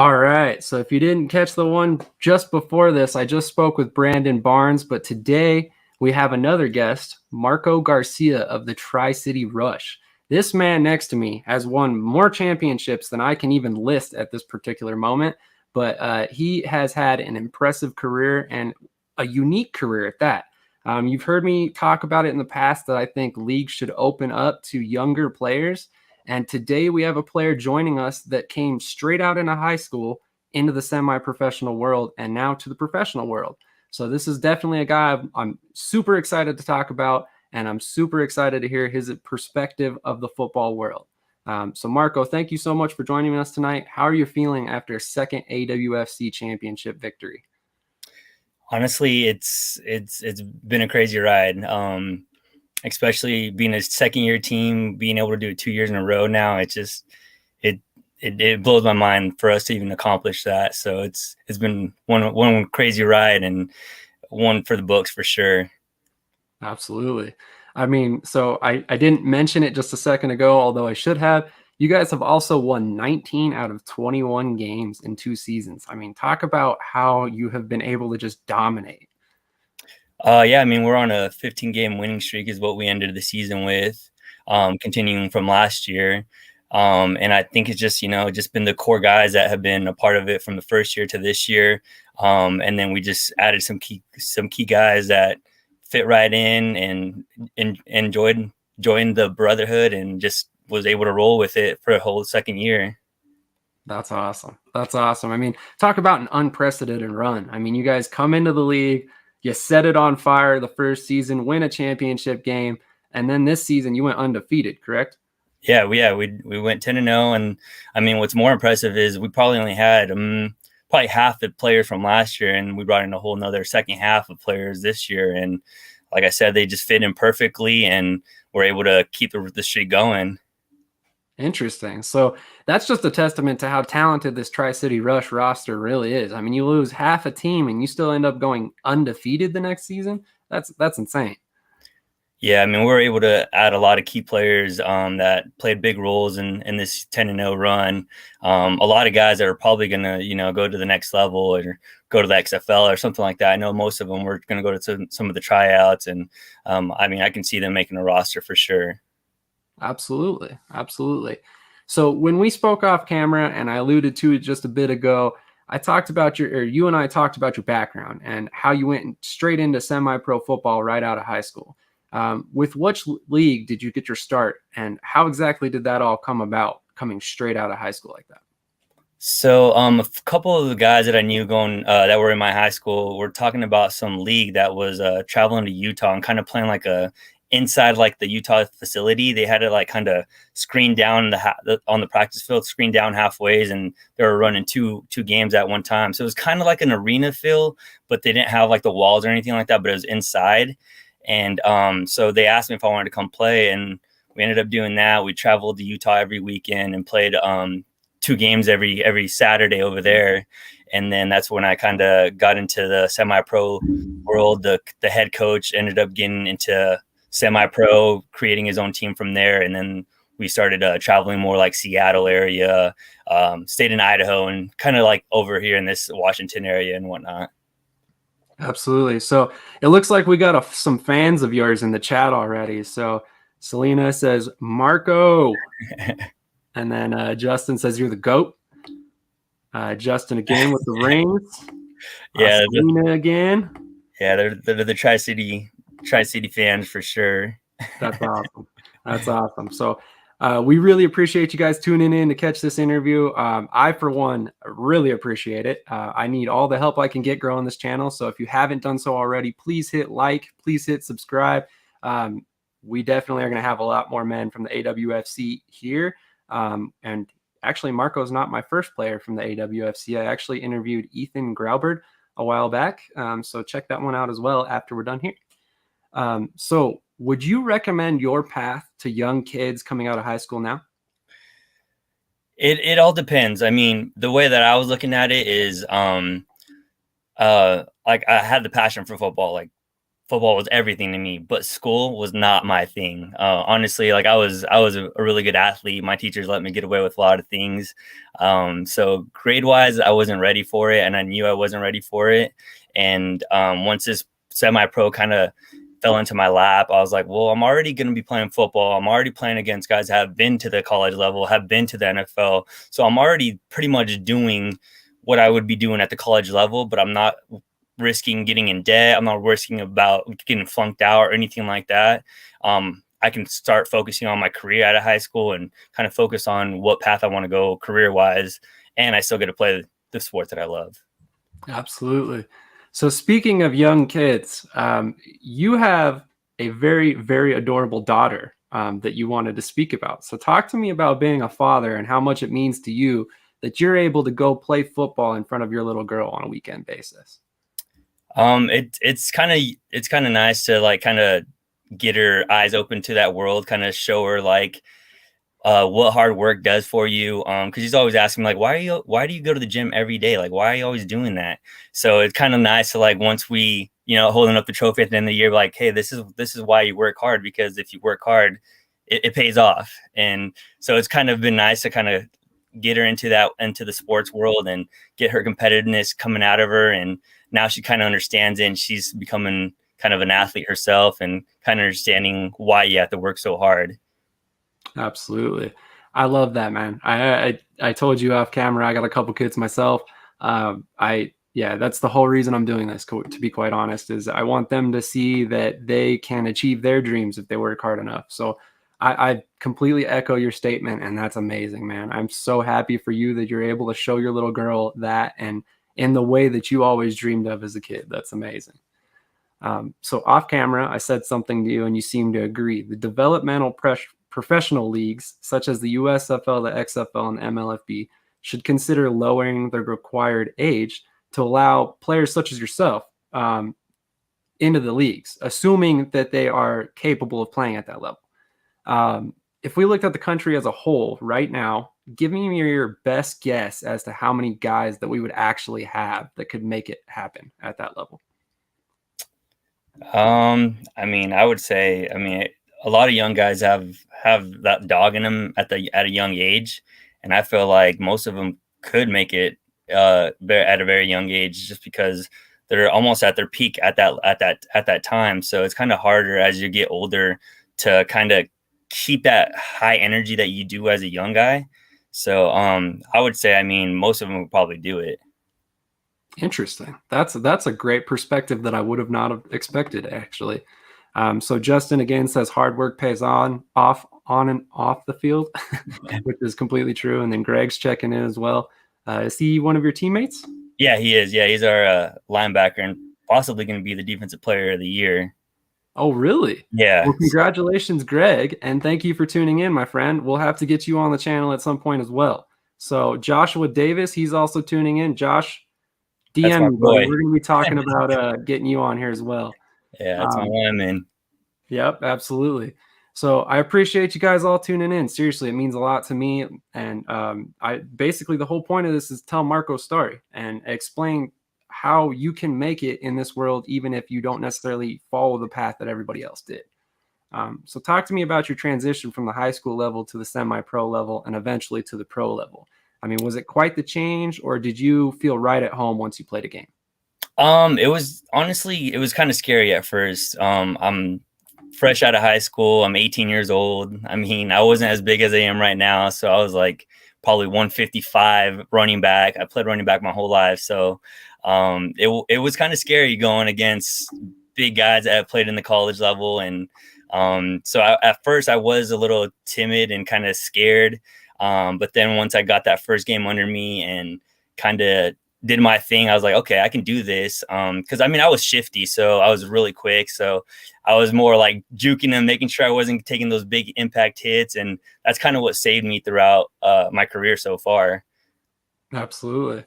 All right. So if you didn't catch the one just before this, I just spoke with Brandon Barnes, but today we have another guest, Marco Garcia of the Tri-City Rush. This man next to me has won more championships than I can even list at this particular moment, but he has had an impressive career and a unique career at that. You've heard me talk about it in the past that I think leagues should open up to younger players. And today we have a player joining us that came straight out into high school into the semi-professional world and now to the professional world. So this is definitely a guy I'm super excited to talk about, and I'm super excited to hear his perspective of the football world. So Marco, thank you so much for joining us tonight. How are you feeling after a second AWFC Championship victory? Honestly, it's been a crazy ride. Especially being a second year team, being able to do it 2 years in a row now, it blows my mind for us to even accomplish that. So it's been one crazy ride and one for the books for sure. Absolutely. I mean, so I didn't mention it just a second ago, although I should have. You guys have also won 19 out of 21 games in 2 seasons. I mean, talk about how you have been able to just dominate. Yeah, I mean, we're on a 15-game winning streak is what we ended the season with, continuing from last year. And I think it's just been the core guys that have been a part of it from the first year to this year. And then we just added some key guys that fit right in and enjoyed the brotherhood and just was able to roll with it for a whole second year. That's awesome. That's awesome. I mean, talk about an unprecedented run. I mean, you guys come into the league, you set it on fire the first season, win a championship game, and then this season you went undefeated, correct? Yeah, we went 10-0, and I mean, what's more impressive is we probably only had probably half the players from last year, and we brought in a whole another second half of players this year. And like I said, they just fit in perfectly, and we're able to keep the streak going. Interesting. So that's just a testament to how talented this Tri-City Rush roster really is. I mean, you lose half a team and you still end up going undefeated the next season. That's insane. Yeah, I mean, we were able to add a lot of key players that played big roles in this 10-0 run. A lot of guys that are probably going to, go to the next level or go to the XFL or something like that. I know most of them were going to go to some of the tryouts, and I mean, I can see them making a roster for sure. Absolutely. Absolutely. So when we spoke off camera, and I alluded to it just a bit ago, you and I talked about your background and how you went straight into semi-pro football right out of high school. With which league did you get your start, and how exactly did that all come about, coming straight out of high school like that? So a couple of the guys that I knew going that were in my high school were talking about some league that was traveling to Utah and kind of playing like inside like the Utah facility. They had it like kind of screened down on the practice field, screened down halfways, and they were running two games at one time. So it was kind of like an arena feel, but they didn't have like the walls or anything like that, but it was inside. And so they asked me if I wanted to come play, and we ended up doing that. We traveled to Utah every weekend and played 2 games every Saturday over there. And then that's when I kind of got into the semi-pro world. The head coach ended up getting into semi-pro, creating his own team from there. And then we started traveling more like Seattle area, stayed in Idaho, and kind of like over here in this Washington area and whatnot. Absolutely. So it looks like we got some fans of yours in the chat already. So Selena says, Marco. And then Justin says, you're the GOAT. Justin again with the rings. Yeah. Selena again. Yeah, they're the Tri-City fans for sure. That's awesome. That's awesome. So we really appreciate you guys tuning in to catch this interview. I, for one, really appreciate it. I need all the help I can get growing this channel. So if you haven't done so already, please hit like, please hit subscribe. We definitely are going to have a lot more men from the AWFC here. And actually, Marco's not my first player from the AWFC. I actually interviewed Ethan Graubert a while back. So check that one out as well after we're done here. So would you recommend your path to young kids coming out of high school now? It all depends. I mean, the way that I was looking at it is like I had the passion for football like football was everything to me, but school was not my thing. Honestly, like I was a really good athlete. My teachers let me get away with a lot of things. So grade wise, I wasn't ready for it, and I knew I wasn't ready for it. And once this semi-pro kind of fell into my lap, I was like, well, I'm already going to be playing football. I'm already playing against guys that have been to the college level, have been to the NFL. So I'm already pretty much doing what I would be doing at the college level, but I'm not risking getting in debt. I'm not risking about getting flunked out or anything like that. I can start focusing on my career out of high school and kind of focus on what path I want to go career wise. And I still get to play the sport that I love. Absolutely. So speaking of young kids, you have a very, very adorable daughter that you wanted to speak about. So talk to me about being a father and how much it means to you that you're able to go play football in front of your little girl on a weekend basis. It's kind of nice to like kind of get her eyes open to that world, kind of show her like what hard work does for you. Because she's always asking me like, why do you go to the gym every day? Like, why are you always doing that? So it's kind of nice to like once we, holding up the trophy at the end of the year, like, hey, this is why you work hard, because if you work hard, it pays off. And so it's kind of been nice to kind of get her into the sports world and get her competitiveness coming out of her. And now she kind of understands it, and she's becoming kind of an athlete herself and kind of understanding why you have to work so hard. Absolutely. I love that, man. I told you off camera, I got a couple kids myself. That's the whole reason I'm doing this, to be quite honest, is I want them to see that they can achieve their dreams if they work hard enough. So I completely echo your statement, and that's amazing, man. I'm so happy for you that you're able to show your little girl that, and in the way that you always dreamed of as a kid. That's amazing. So off camera, I said something to you and you seem to agree. The developmental professional leagues, such as the USFL, the XFL, and MLFB, should consider lowering the required age to allow players such as yourself into the leagues, assuming that they are capable of playing at that level. If we looked at the country as a whole right now, give me your best guess as to how many guys that we would actually have that could make it happen at that level. I would say, a lot of young guys have that dog in them at a young age, and I feel like most of them could make it at a very young age, just because they're almost at their peak at that time. So it's kind of harder as you get older to kind of keep that high energy that you do as a young guy. So I would say, most of them would probably do it. Interesting. That's a great perspective that I would have not expected, actually. So Justin again says hard work pays on and off the field, which is completely true. And then Greg's checking in as well. Is he one of your teammates? Yeah, he is. Yeah, he's our linebacker and possibly going to be the defensive player of the year. Oh, really? Yeah. Well, congratulations, Greg. And thank you for tuning in, my friend. We'll have to get you on the channel at some point as well. So Joshua Davis, he's also tuning in. Josh, DM me, buddy. We're going to be talking about getting you on here as well. Yeah, that's my one, man. Yep, absolutely. So I appreciate you guys all tuning in. Seriously, it means a lot to me. And the whole point of this is tell Marco's story and explain how you can make it in this world, even if you don't necessarily follow the path that everybody else did. So talk to me about your transition from the high school level to the semi-pro level and eventually to the pro level. Was it quite the change, or did you feel right at home once you played a game? It was kind of scary at first. I'm fresh out of high school. I'm 18 years old. I wasn't as big as I am right now. So I was like probably 155 running back. I played running back my whole life. So it was kind of scary going against big guys that played in the college level. And at first I was a little timid and kind of scared. But then once I got that first game under me and kind of did my thing, I was like, okay, I can do this. Cause I was shifty, so I was really quick. So I was more like juking them, making sure I wasn't taking those big impact hits. And that's kind of what saved me throughout my career so far. Absolutely.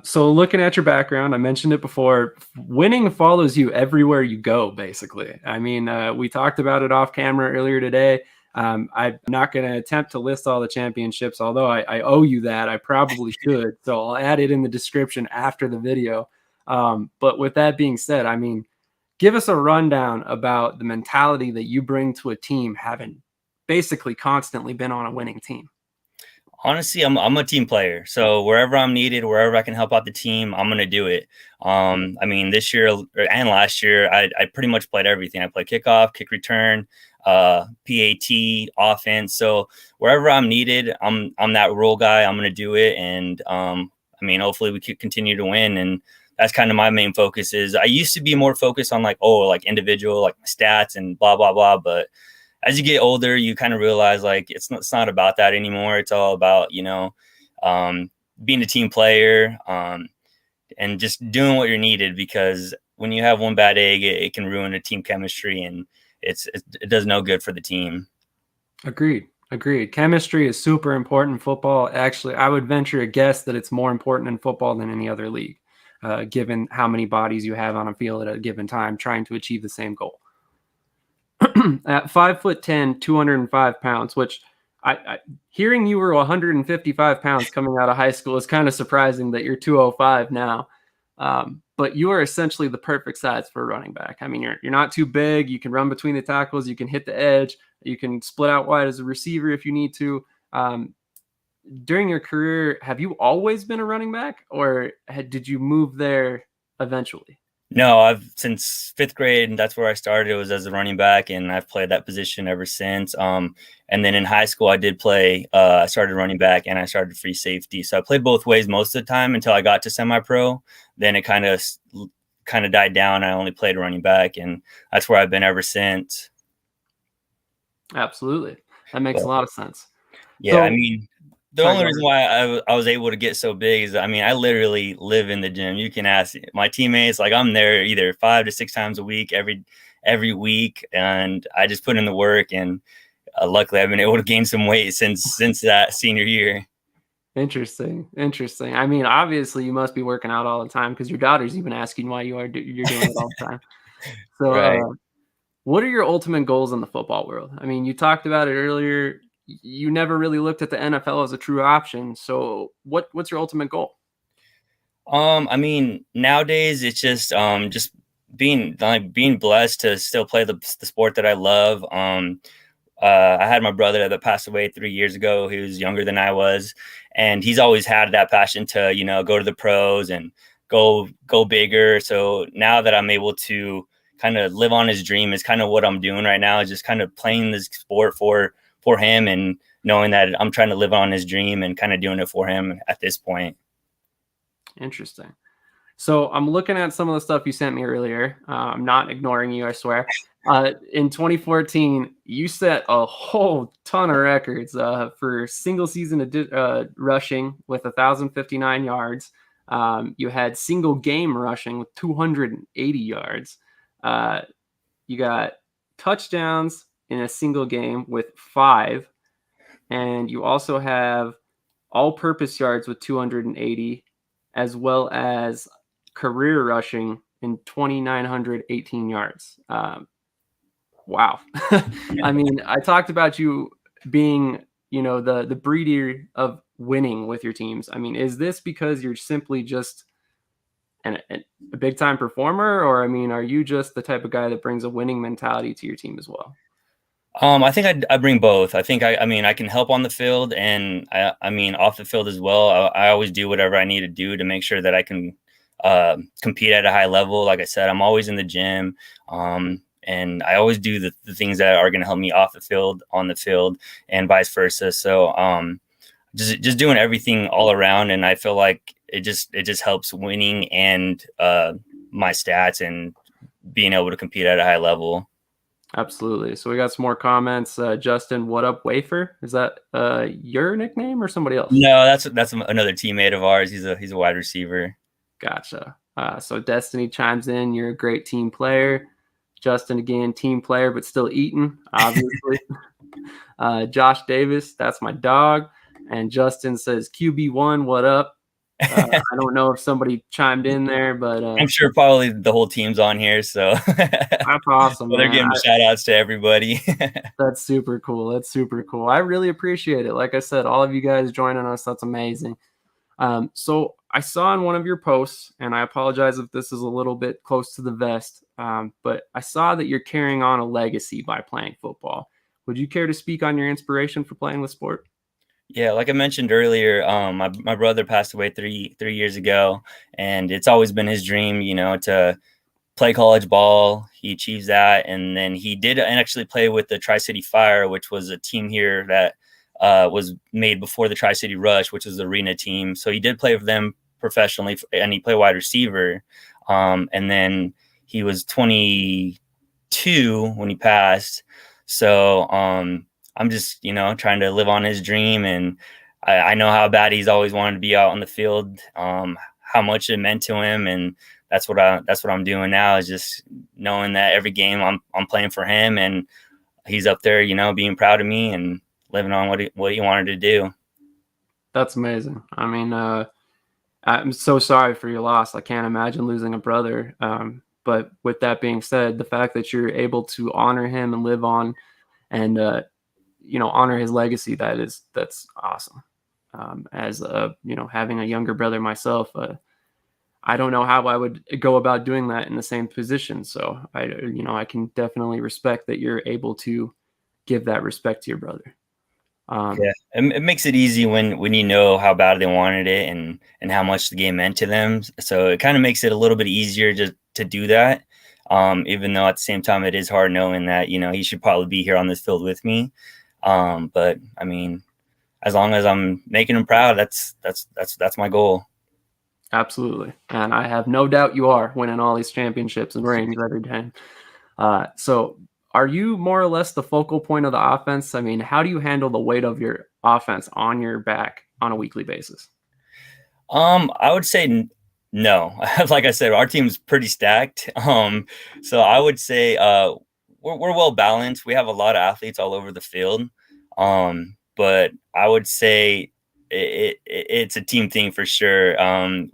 So looking at your background, I mentioned it before, winning follows you everywhere you go, basically. We talked about it off camera earlier today. I'm not going to attempt to list all the championships, although I owe you that. I probably should. So I'll add it in the description after the video. But with that being said, give us a rundown about the mentality that you bring to a team, having basically constantly been on a winning team. Honestly, I'm a team player. So wherever I'm needed, wherever I can help out the team, I'm gonna do it. I mean, this year and last year, I pretty much played everything. I played kickoff, kick return, PAT, offense. So wherever I'm needed, I'm that role guy. I'm gonna do it, and I mean, hopefully we could continue to win. And that's kind of my main focus. Is I used to be more focused on like individual, like my stats and blah blah blah, but as you get older, you kind of realize like it's not about that anymore. It's all about, being a team player, and just doing what you're needed, because when you have one bad egg, it can ruin a team chemistry, and it does no good for the team. Agreed. Chemistry is super important in football. Actually, I would venture a guess that it's more important in football than any other league, given how many bodies you have on a field at a given time trying to achieve the same goal. At 5'10", 205 pounds, which I hearing you were 155 pounds coming out of high school is kind of surprising that you're 205 now. But you are essentially the perfect size for a running back. I mean, you're not too big. You can run between the tackles. You can hit the edge. You can split out wide as a receiver if you need to. During your career, have you always been a running back, or did you move there eventually? No, I've since 5th grade, and that's where I started. It was as a running back, and I've played that position ever since. And then in high school, I did play. I started running back, and I started free safety. So I played both ways most of the time until I got to semi-pro. Then it kind of died down. I only played running back, and that's where I've been ever since. Absolutely, that makes a lot of sense. Yeah, so, I mean, the only reason why I was able to get so big is, I mean, I literally live in the gym. You can ask my teammates, like I'm there either 5 to 6 times a week, every week. And I just put in the work, and luckily I've been able to gain some weight since that senior year. Interesting. I mean, obviously you must be working out all the time, because your daughter's even asking why you're doing it all the time. So right. What are your ultimate goals in the football world? I mean, you talked about it earlier. You never really looked at the NFL as a true option. So what's your ultimate goal? I mean, nowadays it's just being blessed to still play the sport that I love. I had my brother that passed away 3 years ago. He was younger than I was, and he's always had that passion to, go to the pros and go bigger. So now that I'm able to kind of live on his dream is kind of what I'm doing right now, is just kind of playing this sport for him, and knowing that I'm trying to live on his dream and kind of doing it for him at this point. Interesting. So I'm looking at some of the stuff you sent me earlier. I'm not ignoring you, I swear. In 2014, you set a whole ton of records for single season rushing with 1,059 yards. You had single game rushing with 280 yards. You got touchdowns in a single game with 5. And you also have all-purpose yards with 280, as well as career rushing in 2,918 yards. Wow. I mean, I talked about you being, the breeder of winning with your teams. I mean, is this because you're simply just a big time performer, or, I mean, are you just the type of guy that brings a winning mentality to your team as well? I think I bring both. I think I mean, I can help on the field, and I mean, off the field as well. I always do whatever I need to do to make sure that I can compete at a high level. Like I said, I'm always in the gym, and I always do the things that are going to help me off the field, on the field, and vice versa. So just doing everything all around, and I feel like it just helps winning and my stats and being able to compete at a high level. Absolutely. So we got some more comments. Justin, what up, Wafer? Is that your nickname or somebody else? No, that's another teammate of ours. He's a wide receiver. Gotcha. So Destiny chimes in. You're a great team player. Justin, again, team player, but still eating, obviously. Josh Davis, that's my dog. And Justin says, QB1, what up? I don't know if somebody chimed in there, but I'm sure probably the whole team's on here. So that's awesome. They're giving shout outs to everybody. That's super cool. I really appreciate it. Like I said, all of you guys joining us, that's amazing. So I saw in one of your posts, and I apologize if this is a little bit close to the vest, but I saw that you're carrying on a legacy by playing football. Would you care to speak on your inspiration for playing the sport? Yeah, like I mentioned earlier, my brother passed away three years ago, and it's always been his dream, to play college ball. He achieves that, and then he did actually play with the Tri-City Fire, which was a team here that was made before the Tri-City Rush, which was the arena team. So he did play with them professionally, and he played wide receiver. And then he was 22 when he passed. So I'm just, trying to live on his dream, and I know how bad he's always wanted to be out on the field, how much it meant to him, and that's what I'm doing now, is just knowing that every game I'm playing for him, and he's up there, being proud of me and living on what he wanted to do. That's amazing. I mean, I'm so sorry for your loss. I can't imagine losing a brother. But with that being said, the fact that you're able to honor him and live on and honor his legacy, that's awesome. As having a younger brother myself, I don't know how I would go about doing that in the same position. So I can definitely respect that you're able to give that respect to your brother. Yeah, it makes it easy when you know how bad they wanted it and how much the game meant to them. So it kind of makes it a little bit easier just to do that. Even though at the same time it is hard knowing that he should probably be here on this field with me. But I mean, as long as I'm making him proud, that's my goal. Absolutely. And I have no doubt you are winning all these championships and rings every time. So are you more or less the focal point of the offense? I mean, how do you handle the weight of your offense on your back on a weekly basis? I would say no. Like I said, our team's pretty stacked. So I would say we're well balanced. We have a lot of athletes all over the field. But I would say it's a team thing for sure.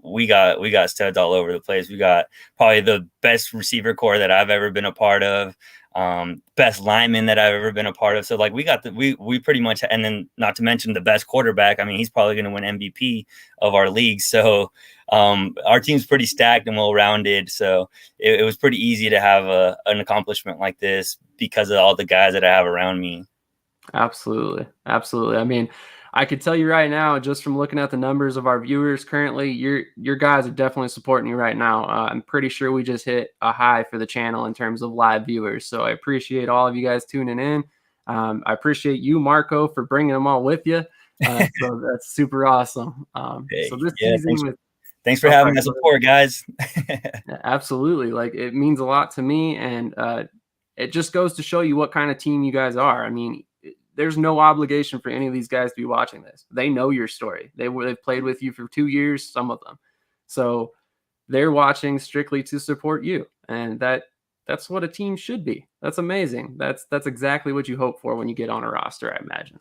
We got studs all over the place. We got probably the best receiver core that I've ever been a part of. Best lineman that I've ever been a part of. So like we pretty much, and then not to mention the best quarterback. I mean, he's probably going to win MVP of our league. So our team's pretty stacked and well-rounded. So it was pretty easy to have an accomplishment like this because of all the guys that I have around me. Absolutely. Absolutely. I mean, I could tell you right now, just from looking at the numbers of our viewers currently, your guys are definitely supporting you right now. I'm pretty sure we just hit a high for the channel in terms of live viewers. So I appreciate all of you guys tuning in. I appreciate you, Marco, for bringing them all with you. So that's super awesome. So this season, thanks for having us support, guys. Absolutely. Like, it means a lot to me, and it just goes to show you what kind of team you guys are. I mean, there's no obligation for any of these guys to be watching this. They know your story. They've played with you for 2 years, some of them. So they're watching strictly to support you. And that's what a team should be. That's amazing. That's exactly what you hope for when you get on a roster, I imagine.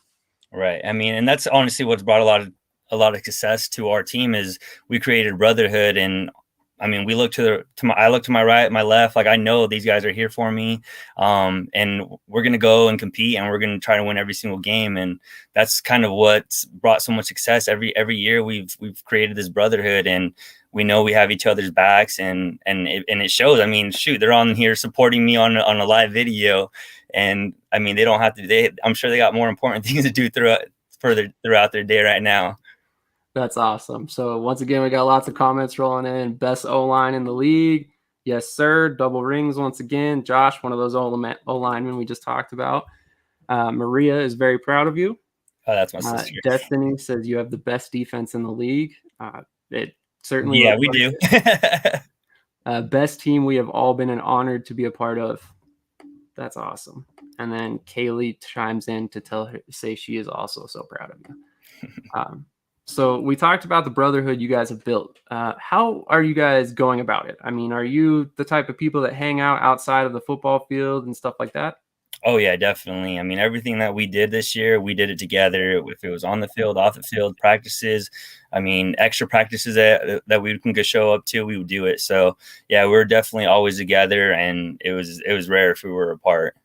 Right. I mean, and that's honestly what's brought a lot of success to our team is we created brotherhood. And I mean, we look I look to my right, my left, like I know these guys are here for me. And we're going to go and compete, and we're going to try to win every single game. And that's kind of what's brought so much success. Every year we've created this brotherhood, and we know we have each other's backs, and it shows. I mean, shoot, they're on here supporting me on a live video. And I mean, they don't have to, I'm sure they got more important things to do throughout their day right now. That's awesome. So once again, we got lots of comments rolling in. Best O-line in the league. Yes, sir. Double rings once again. Josh, one of those O-linemen we just talked about. Maria is very proud of you. Oh, that's my sister. Destiny says you have the best defense in the league. It certainly. Yeah, we do. Best team we have all been honored to be a part of. That's awesome. And then Kaylee chimes in to say she is also so proud of you. So we talked about the brotherhood you guys have built. How are you guys going about it? I mean, are you the type of people that hang out outside of the football field and stuff like that? Oh yeah, definitely. I mean, everything that we did this year, we did it together. If it was on the field, off the field, practices, I mean, extra practices that we can go show up to, we would do it. So yeah, we're definitely always together, and it was rare if we were apart.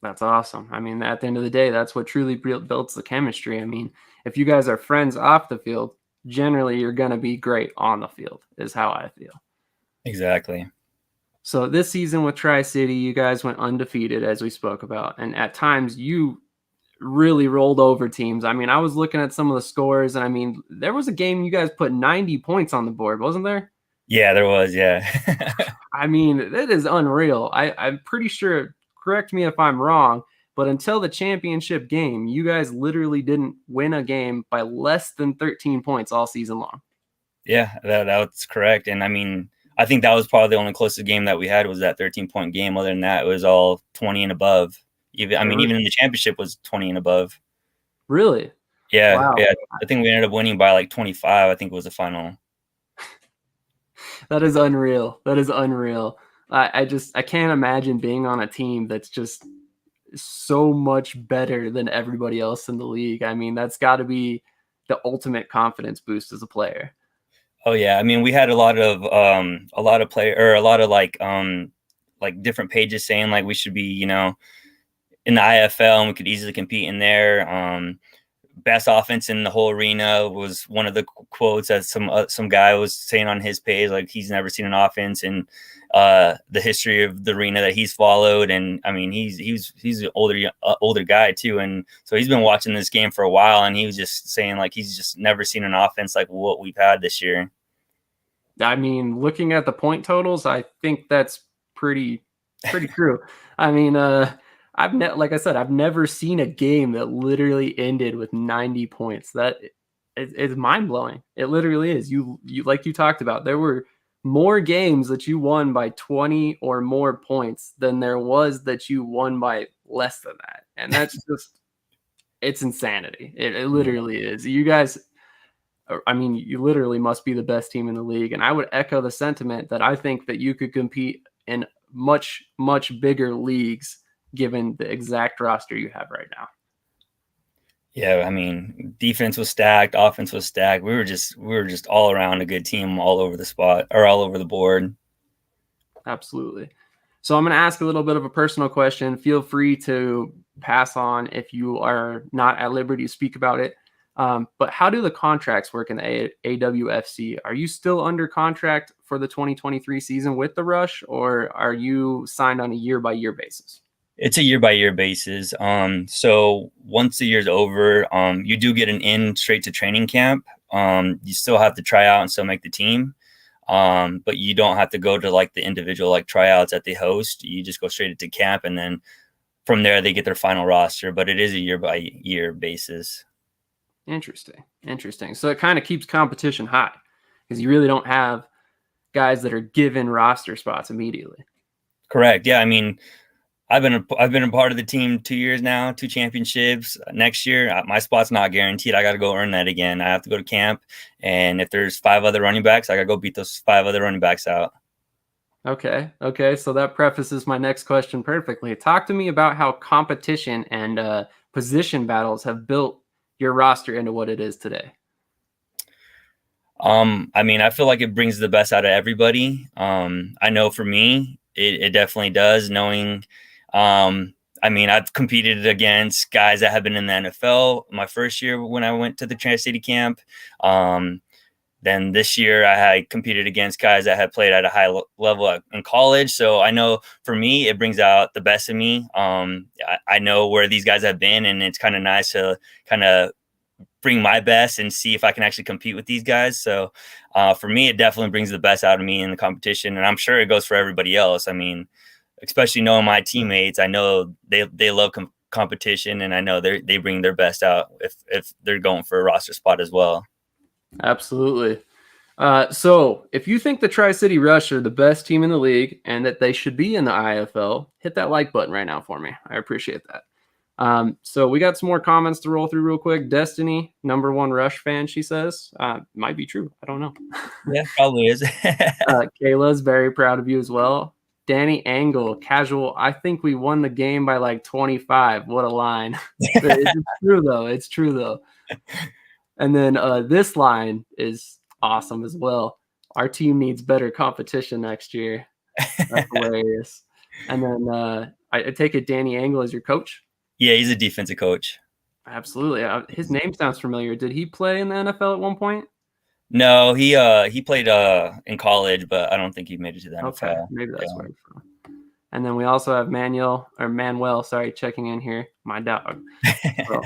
That's awesome. I mean, at the end of the day, that's what truly builds the chemistry. I mean, if you guys are friends off the field, generally you're going to be great on the field, is how I feel. Exactly. So this season with Tri-City, you guys went undefeated, as we spoke about. And at times you really rolled over teams. I mean, I was looking at some of the scores, and I mean, there was a game you guys put 90 points on the board, wasn't there? Yeah, there was. Yeah. I mean, that is unreal. I'm pretty sure, correct me if I'm wrong, but until the championship game, you guys literally didn't win a game by less than 13 points all season long. Yeah, that's correct. And I mean, I think that was probably the only closest game that we had was that 13-point game. Other than that, it was all 20 and above. Even in the championship was 20 and above. Really? Yeah, Wow. yeah. I think we ended up winning by like 25. I think it was the final. That is unreal. That is unreal. I can't imagine being on a team that's just so much better than everybody else in the league. I mean, that's got to be the ultimate confidence boost as a player. Oh yeah, I mean, we had a lot of like different pages saying like we should be, you know, in the IFL and we could easily compete in there. Best offense in the whole arena was one of the quotes that some guy was saying on his page, like he's never seen an offense in the history of the arena that he's followed. And I mean, he's an older guy too, and so he's been watching this game for a while, and he was just saying like he's just never seen an offense like what we've had this year. I mean, looking at the point totals, I think that's pretty true. I mean, like I said, I've never seen a game that literally ended with 90 points. That it's mind blowing. It literally is. You like you talked about, there were more games that you won by 20 or more points than there was that you won by less than that. And that's just, it's insanity. It literally is. You guys, I mean, you literally must be the best team in the league. And I would echo the sentiment that I think that you could compete in much, much bigger leagues given the exact roster you have right now. Yeah, I mean, defense was stacked, offense was stacked. We were just all around a good team, all over the spot or all over the board. Absolutely. So I'm going to ask a little bit of a personal question. Feel free to pass on if you are not at liberty to speak about it. But how do the contracts work in the AWFC? Are you still under contract for the 2023 season with the Rush, or are you signed on a year-by-year basis? It's a year-by-year basis. So once the year's over, you do get an in straight to training camp. You still have to try out and still make the team. But you don't have to go to like the individual like tryouts that they host. You just go straight into camp, and then from there they get their final roster. But it is a year-by-year basis. Interesting. So it kind of keeps competition high because you really don't have guys that are given roster spots immediately. Correct. Yeah. I mean, I've been a part of the team 2 years now, 2 championships. Next year, my spot's not guaranteed. I got to go earn that again. I have to go to camp, and if there's 5 other running backs, I got to go beat those 5 other running backs out. Okay. So that prefaces my next question perfectly. Talk to me about how competition and position battles have built your roster into what it is today. I mean, I feel like it brings the best out of everybody. I know for me, it definitely does. Knowing, I mean, I've competed against guys that have been in the NFL my first year when I went to the Tri-City camp. Then this year I had competed against guys that had played at a high level in college. So I know for me, it brings out the best of me. I know where these guys have been, and it's kind of nice to kind of bring my best and see if I can actually compete with these guys. So for me, it definitely brings the best out of me in the competition. And I'm sure it goes for everybody else. I mean, especially knowing my teammates, I know they love competition, and I know they bring their best out if they're going for a roster spot as well. Absolutely. So if you think the Tri-City Rush are the best team in the league and that they should be in the IFL, hit that like button right now for me. I appreciate that. So we got some more comments to roll through real quick. Destiny, #1 Rush fan, she says. Might be true. I don't know. Yeah, probably is. Kayla's very proud of you as well. Danny Angle, casual. I think we won the game by like 25. What a line. It's true, though. It's true, though. And then this line is awesome as well. Our team needs better competition next year. That's hilarious. And then I take it Danny Angle is your coach? Yeah, he's a defensive coach. Absolutely. His name sounds familiar. Did he play in the NFL at one point? No, he played in college, but I don't think he made it to the Okay, NFL. maybe that's Yeah. where it's from. And then we also have Manuel, sorry, checking in here, my dog. So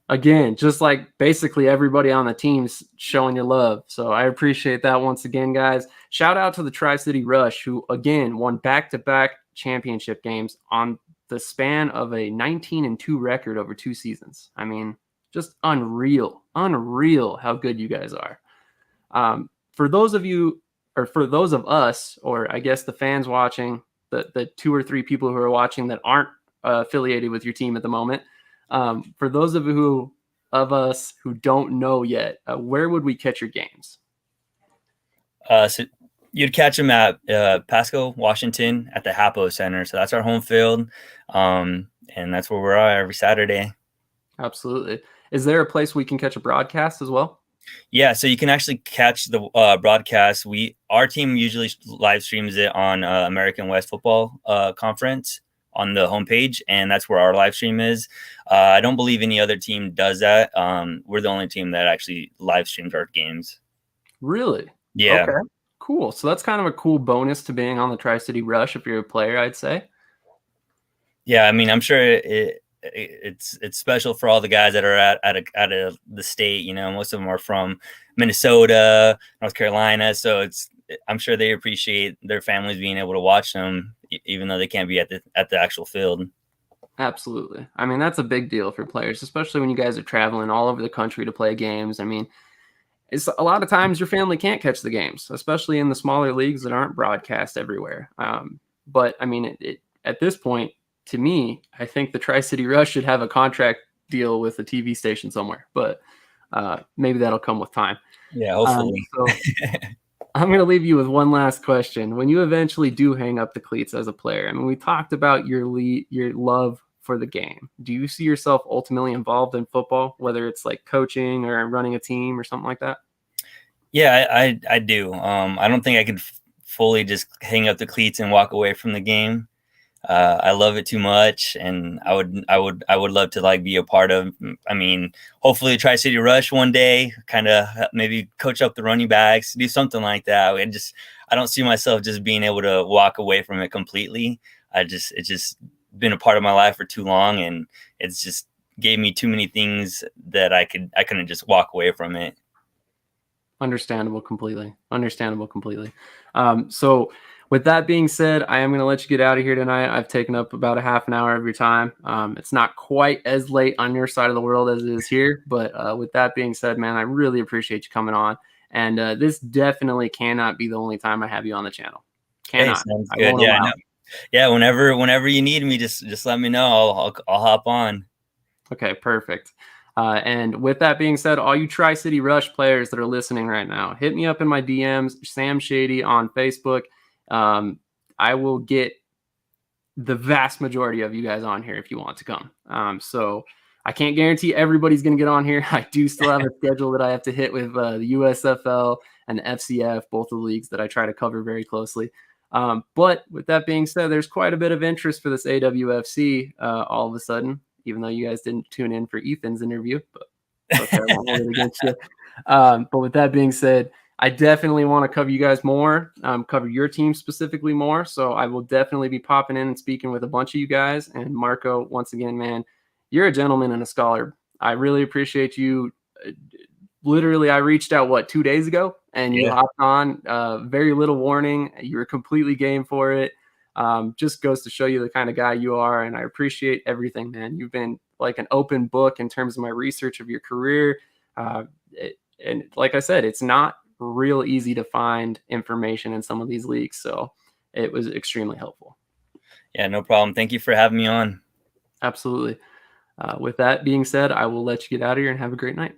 again, just like basically everybody on the team's showing you love. So I appreciate that once again, guys. Shout out to the Tri-City Rush, who again won back-to-back championship games on the span of a 19-2 record over 2 seasons. I mean, just unreal how good you guys are. For those of you, or for those of us, or I guess the fans watching, the 2 or 3 people who are watching that aren't affiliated with your team at the moment, for those of us who don't know yet, where would we catch your games? So you'd catch them at Pasco, Washington, at the Hapo Center. So that's our home field, and that's where we're at every Saturday. Absolutely. Is there a place we can catch a broadcast as well? Yeah, so you can actually catch the broadcast. Our team usually live streams it on American West Football Conference on the homepage, and that's where our live stream is. I don't believe any other team does that. We're the only team that actually live streams our games. Really? Yeah. Okay. Cool. So that's kind of a cool bonus to being on the Tri-City Rush if you're a player, I'd say. Yeah, I mean, I'm sure it's special for all the guys that are at the state. You know, most of them are from Minnesota, North Carolina, so I'm sure they appreciate their families being able to watch them, even though they can't be at the actual field. Absolutely. I mean, that's a big deal for players, especially when you guys are traveling all over the country to play games. I mean, it's a lot of times your family can't catch the games, especially in the smaller leagues that aren't broadcast everywhere. But I mean, at this point, to me, I think the Tri-City Rush should have a contract deal with a TV station somewhere, but maybe that'll come with time. Yeah, hopefully. So I'm going to leave you with one last question. When you eventually do hang up the cleats as a player, I mean, we talked about your love for the game. Do you see yourself ultimately involved in football, whether it's like coaching or running a team or something like that? Yeah, I do. I don't think I could fully just hang up the cleats and walk away from the game. I love it too much, and I would love to like be a part of. I mean, hopefully Tri-City Rush one day, kind of maybe coach up the running backs, do something like that. I don't see myself just being able to walk away from it completely. It's just been a part of my life for too long, and it's just gave me too many things that I couldn't just walk away from it. Understandable completely. So with that being said, I am going to let you get out of here tonight. I've taken up about a half an hour of your time. It's not quite as late on your side of the world as it is here. But with that being said, man, I really appreciate you coming on. And this definitely cannot be the only time I have you on the channel. Cannot. Hey, sounds good. Yeah, no. Yeah. Whenever you need me, just let me know. I'll hop on. Okay, perfect. And with that being said, all you Tri-City Rush players that are listening right now, hit me up in my DMs, Sam Shady on Facebook. I will get the vast majority of you guys on here if you want to come. So I can't guarantee everybody's going to get on here. I do still have a schedule that I have to hit with the USFL and the FCF, both of the leagues that I try to cover very closely. But with that being said, there's quite a bit of interest for this AWFC all of a sudden, even though you guys didn't tune in for Ethan's interview. But okay, I won't hold it against you. But with that being said, I definitely want to cover you guys more, cover your team specifically more. So I will definitely be popping in and speaking with a bunch of you guys. And Marco, once again, man, you're a gentleman and a scholar. I really appreciate you. Literally, I reached out, 2 days ago, and you hopped on, very little warning. You were completely game for it. Just goes to show you the kind of guy you are. And I appreciate everything, man. You've been like an open book in terms of my research of your career. And like I said, it's not real easy to find information in some of these leagues. So it was extremely helpful. Yeah, no problem. Thank you for having me on. Absolutely. With that being said, I will let you get out of here and have a great night.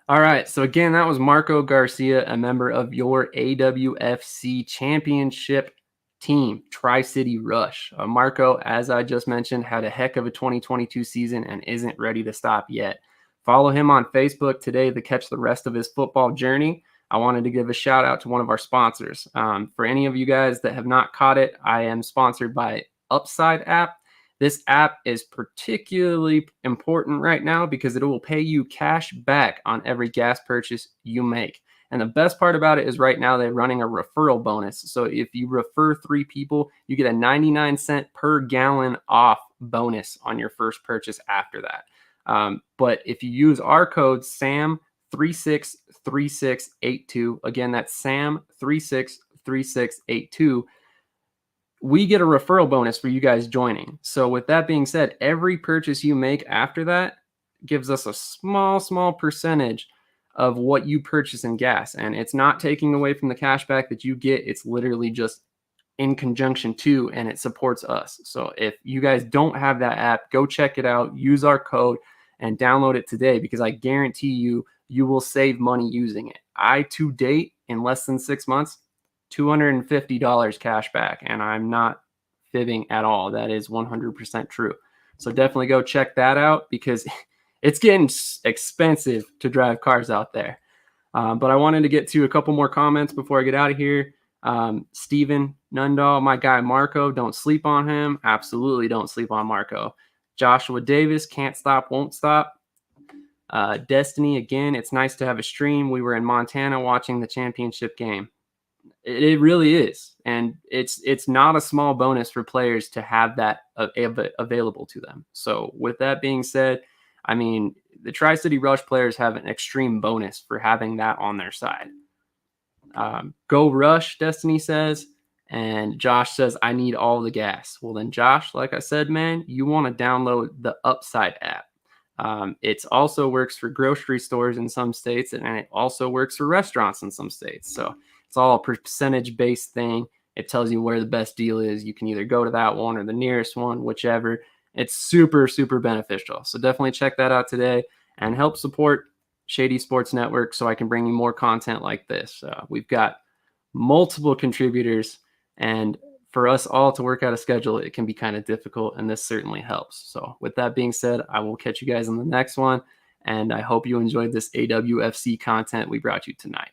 All right. So again, that was Marco Garcia, a member of your AWFC Championship team, Tri-City Rush. Marco, as I just mentioned, had a heck of a 2022 season and isn't ready to stop yet. Follow him on Facebook today to catch the rest of his football journey. I wanted to give a shout out to one of our sponsors. For any of you guys that have not caught it, I am sponsored by Upside app. This app is particularly important right now because it will pay you cash back on every gas purchase you make. And the best part about it is right now they're running a referral bonus. So if you refer 3 people, you get a 99-cent per gallon off bonus on your first purchase after that. But if you use our code SAM363682, again, that's SAM363682, we get a referral bonus for you guys joining. So with that being said, every purchase you make after that gives us a small percentage of what you purchase in gas. And it's not taking away from the cash back that you get. It's literally just in conjunction to, and it supports us. So if you guys don't have that app, go check it out, use our code and download it today, because I guarantee you, you will save money using it. To date, in less than 6 months, $250 cash back. And I'm not fibbing at all. That is 100% true. So definitely go check that out, because it's getting expensive to drive cars out there. But I wanted to get to a couple more comments before I get out of here. Steven Nundahl, my guy Marco, don't sleep on him. Absolutely don't sleep on Marco. Joshua Davis, can't stop, won't stop. Destiny, again, it's nice to have a stream. We were in Montana watching the championship game. It really is. And it's not a small bonus for players to have that available to them. So with that being said, I mean, the Tri-City Rush players have an extreme bonus for having that on their side. Go Rush, Destiny says. And Josh says, I need all the gas. Well, then, Josh, like I said, man, you want to download the Upside app. It also works for grocery stores in some states, and it also works for restaurants in some states. So it's all a percentage-based thing. It tells you where the best deal is. You can either go to that one or the nearest one, whichever. It's super beneficial. So definitely check that out today and help support Shady Sports Network so I can bring you more content like this. We've got multiple contributors, and for us all to work out a schedule, it can be kind of difficult, and this certainly helps. So with that being said, I will catch you guys on the next one, and I hope you enjoyed this AWFC content we brought you tonight.